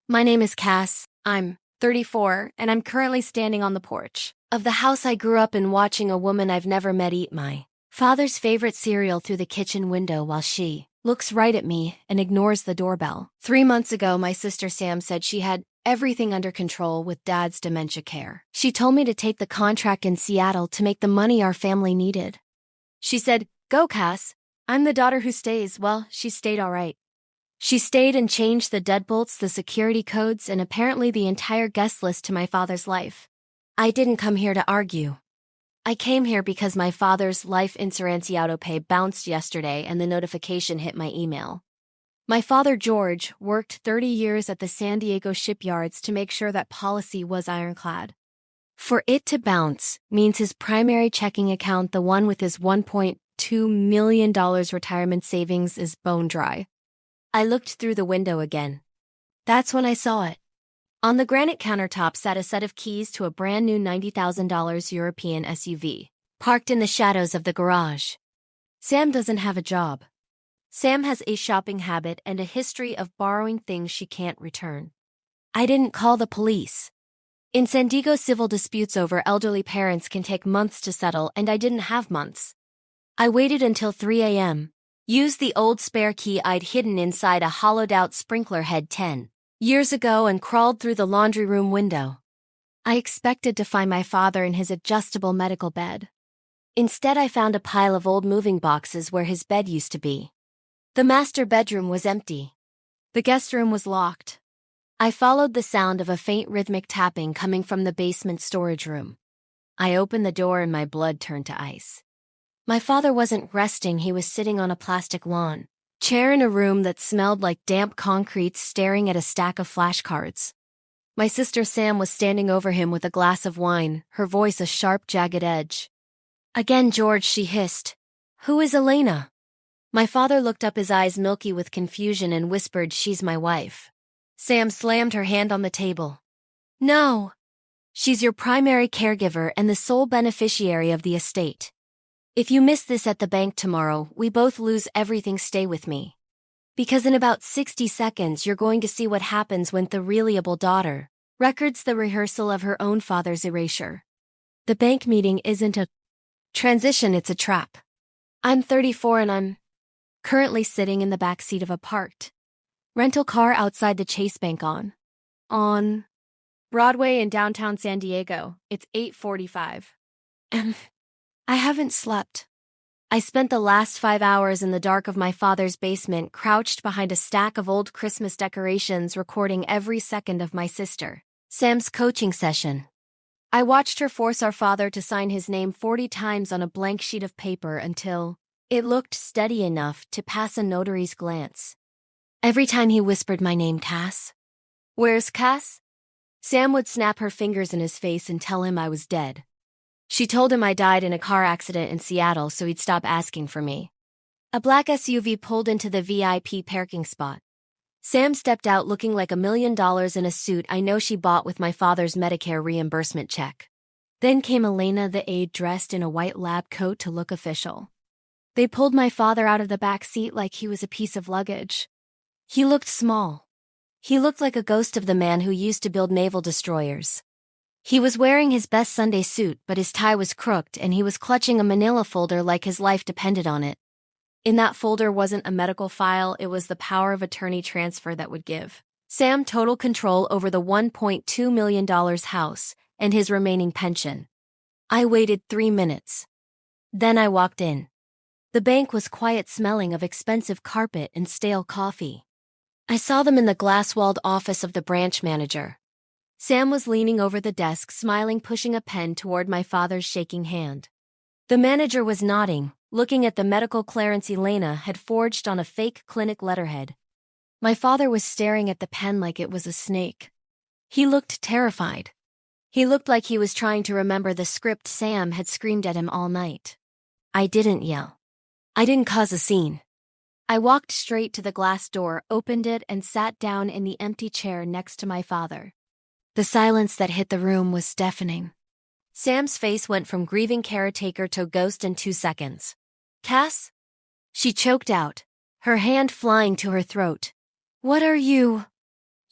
My name is Cass. I'm 34, and I'm currently standing on the porch of the house I grew up in watching a woman I've never met eat my father's favorite cereal through the kitchen window while she looks right at me and ignores the doorbell. 3 months ago, my sister Sam said she had everything under control with Dad's dementia care. She told me to take the contract in Seattle to make the money our family needed. She said, "Go, Cass. I'm the daughter who stays." Well, she stayed all right. She stayed and changed the deadbolts, the security codes, and apparently the entire guest list to my father's life. I didn't come here to argue. I came here because my father's life insurance autopay bounced yesterday and the notification hit my email. My father, George, worked 30 years at the San Diego shipyards to make sure that policy was ironclad. For it to bounce means his primary checking account, the one with his $1.2 million retirement savings, is bone dry. I looked through the window again. That's when I saw it. On the granite countertop sat a set of keys to a brand new $90,000 European SUV, parked in the shadows of the garage. Sam doesn't have a job. Sam has a shopping habit and a history of borrowing things she can't return. I didn't call the police. In San Diego, civil disputes over elderly parents can take months to settle, and I didn't have months. I waited until 3 a.m. Used the old spare key I'd hidden inside a hollowed-out sprinkler head 10 years ago and crawled through the laundry room window. I expected to find my father in his adjustable medical bed. Instead, I found a pile of old moving boxes where his bed used to be. The master bedroom was empty. The guest room was locked. I followed the sound of a faint rhythmic tapping coming from the basement storage room. I opened the door and my blood turned to ice. My father wasn't resting, he was sitting on a plastic lawn chair in a room that smelled like damp concrete, staring at a stack of flashcards. My sister Sam was standing over him with a glass of wine, her voice a sharp, jagged edge. "Again, George," she hissed. "Who is Elena?" My father looked up, his eyes milky with confusion, and whispered, "She's my wife." Sam slammed her hand on the table. "No. She's your primary caregiver and the sole beneficiary of the estate. If you miss this at the bank tomorrow, we both lose everything. Stay with me. Because in about 60 seconds you're going to see what happens when the reliable daughter records the rehearsal of her own father's erasure. The bank meeting isn't a transition, it's a trap. I'm 34 and I'm currently sitting in the back seat of a parked rental car outside the Chase Bank on Broadway in downtown San Diego. It's 8:45. I haven't slept. I spent the last 5 hours in the dark of my father's basement, crouched behind a stack of old Christmas decorations, recording every second of my sister Sam's coaching session. I watched her force our father to sign his name 40 times on a blank sheet of paper until it looked steady enough to pass a notary's glance. Every time he whispered my name, "Cass. Where's Cass?" Sam would snap her fingers in his face and tell him I was dead. She told him I died in a car accident in Seattle, so he'd stop asking for me. A black SUV pulled into the VIP parking spot. Sam stepped out looking like $1 million in a suit I know she bought with my father's Medicare reimbursement check. Then came Elena, the aide, dressed in a white lab coat to look official. They pulled my father out of the back seat like he was a piece of luggage. He looked small. He looked like a ghost of the man who used to build naval destroyers. He was wearing his best Sunday suit, but his tie was crooked and he was clutching a manila folder like his life depended on it. In that folder wasn't a medical file, it was the power of attorney transfer that would give Sam total control over the $1.2 million house and his remaining pension. I waited 3 minutes. Then I walked in. The bank was quiet, smelling of expensive carpet and stale coffee. I saw them in the glass-walled office of the branch manager. Sam was leaning over the desk, smiling, pushing a pen toward my father's shaking hand. The manager was nodding, looking at the medical clearance Elena had forged on a fake clinic letterhead. My father was staring at the pen like it was a snake. He looked terrified. He looked like he was trying to remember the script Sam had screamed at him all night. I didn't yell. I didn't cause a scene. I walked straight to the glass door, opened it, and sat down in the empty chair next to my father. The silence that hit the room was deafening. Sam's face went from grieving caretaker to ghost in 2 seconds. "Cass?" She choked out, her hand flying to her throat. "What are you?"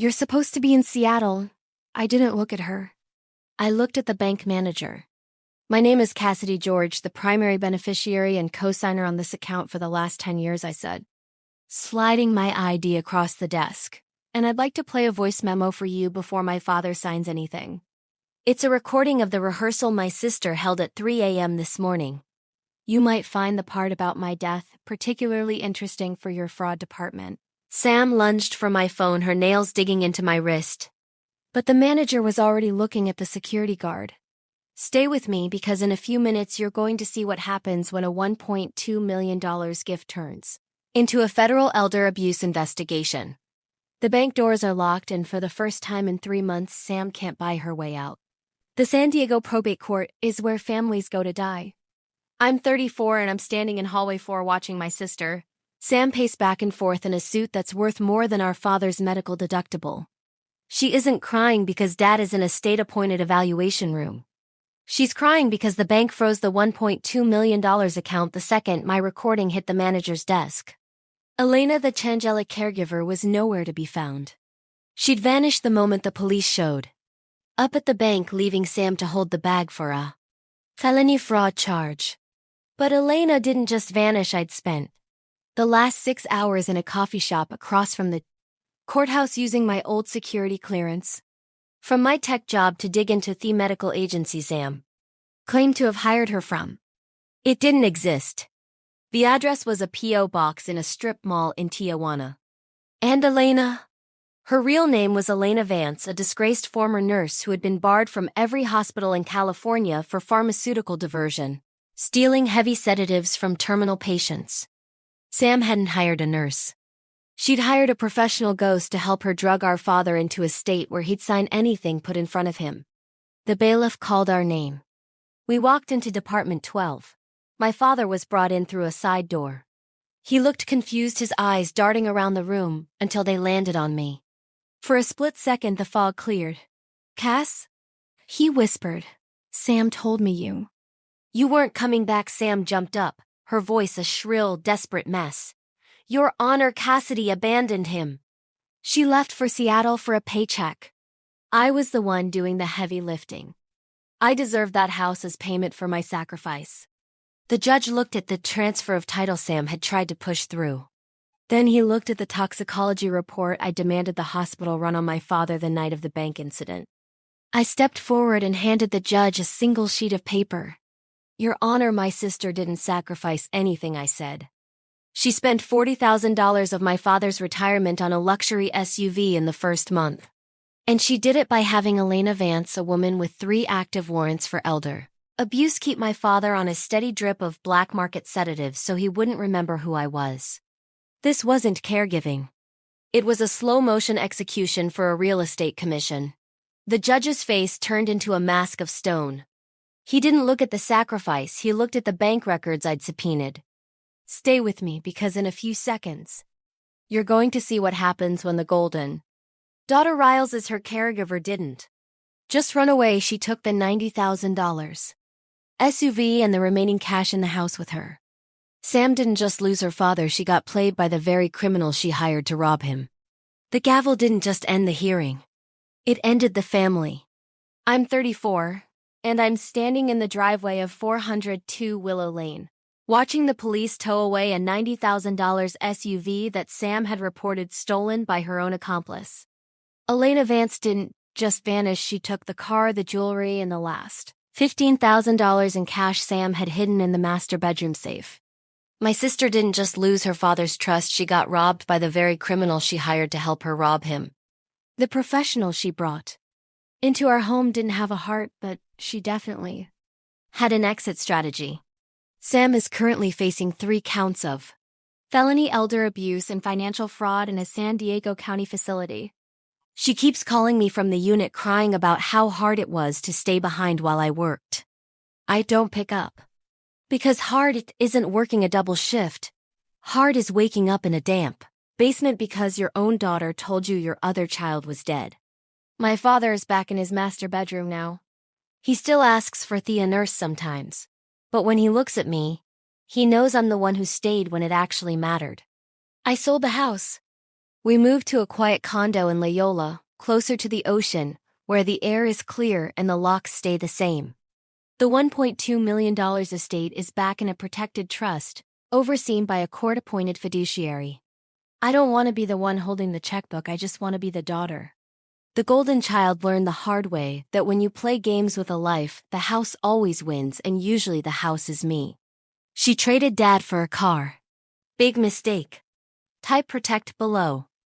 You're supposed to be in Seattle. I didn't look at her. I looked at the bank manager. My name is Cassidy George, the primary beneficiary and co-signer on this account for the last 10 years, I said, sliding my ID across the desk. And I'd like to play a voice memo for you before my father signs anything. It's a recording of the rehearsal my sister held at 3 a.m. this morning. You might find the part about my death particularly interesting for your fraud department. Sam lunged for my phone, her nails digging into my wrist. But the manager was already looking at the security guard. Stay with me because in a few minutes you're going to see what happens when a $1.2 million gift turns into a federal elder abuse investigation. The bank doors are locked and for the first time in 3 months Sam can't buy her way out. The San Diego probate court is where families go to die. I'm 34 and I'm standing in hallway 4 watching my sister. Sam paced back and forth in a suit that's worth more than our father's medical deductible. She isn't crying because Dad is in a state-appointed evaluation room. She's crying because the bank froze the $1.2 million account the second my recording hit the manager's desk. Elena, the Changelic caregiver, was nowhere to be found. She'd vanished the moment the police showed up at the bank, leaving Sam to hold the bag for a felony fraud charge. But Elena didn't just vanish. I'd spent the last 6 hours in a coffee shop across from the courthouse using my old security clearance from my tech job to dig into the medical agency Sam claimed to have hired her from. It didn't exist. The address was a P.O. box in a strip mall in Tijuana. And Elena? Her real name was Elena Vance, a disgraced former nurse who had been barred from every hospital in California for pharmaceutical diversion, stealing heavy sedatives from terminal patients. Sam hadn't hired a nurse. She'd hired a professional ghost to help her drug our father into a state where he'd sign anything put in front of him. The bailiff called our name. We walked into Department 12. My father was brought in through a side door. He looked confused, his eyes darting around the room until they landed on me. For a split second the fog cleared. Cass? He whispered. Sam told me you. You weren't coming back. Sam jumped up, her voice a shrill, desperate mess. Your Honor, Cassidy abandoned him. She left for Seattle for a paycheck. I was the one doing the heavy lifting. I deserved that house as payment for my sacrifice. The judge looked at the transfer of title Sam had tried to push through. Then he looked at the toxicology report I demanded the hospital run on my father the night of the bank incident. I stepped forward and handed the judge a single sheet of paper. Your Honor, my sister didn't sacrifice anything, I said. She spent $40,000 of my father's retirement on a luxury SUV in the first month. And she did it by having Elena Vance, a woman with 3 active warrants for elder abuse, keep my father on a steady drip of black market sedatives so he wouldn't remember who I was. This wasn't caregiving. It was a slow-motion execution for a real estate commission. The judge's face turned into a mask of stone. He didn't look at the sacrifice, he looked at the bank records I'd subpoenaed. Stay with me because in a few seconds, you're going to see what happens when the golden daughter Riles as her caregiver didn't just run away. She took the $90,000 SUV and the remaining cash in the house with her. Sam didn't just lose her father, she got played by the very criminal she hired to rob him. The gavel didn't just end the hearing. It ended the family. I'm 34, and I'm standing in the driveway of 402 Willow Lane, watching the police tow away a $90,000 SUV that Sam had reported stolen by her own accomplice. Elena Vance didn't just vanish, she took the car, the jewelry, and the last $15,000 in cash Sam had hidden in the master bedroom safe. My sister didn't just lose her father's trust, she got robbed by the very criminal she hired to help her rob him. The professional she brought into our home didn't have a heart, but she definitely had an exit strategy. Sam is currently facing 3 counts of felony elder abuse and financial fraud in a San Diego County facility. She keeps calling me from the unit crying about how hard it was to stay behind while I worked. I don't pick up. Because hard isn't working a double shift. Hard is waking up in a damp basement because your own daughter told you your other child was dead. My father is back in his master bedroom now. He still asks for Thea nurse sometimes. But when he looks at me, he knows I'm the one who stayed when it actually mattered. I sold the house. We moved to a quiet condo in Loyola, closer to the ocean, where the air is clear and the locks stay the same. The $1.2 million estate is back in a protected trust, overseen by a court-appointed fiduciary. I don't want to be the one holding the checkbook, I just want to be the daughter. The golden child learned the hard way that when you play games with a life, the house always wins, and usually the house is me. She traded dad for a car. Big mistake. Type protect below.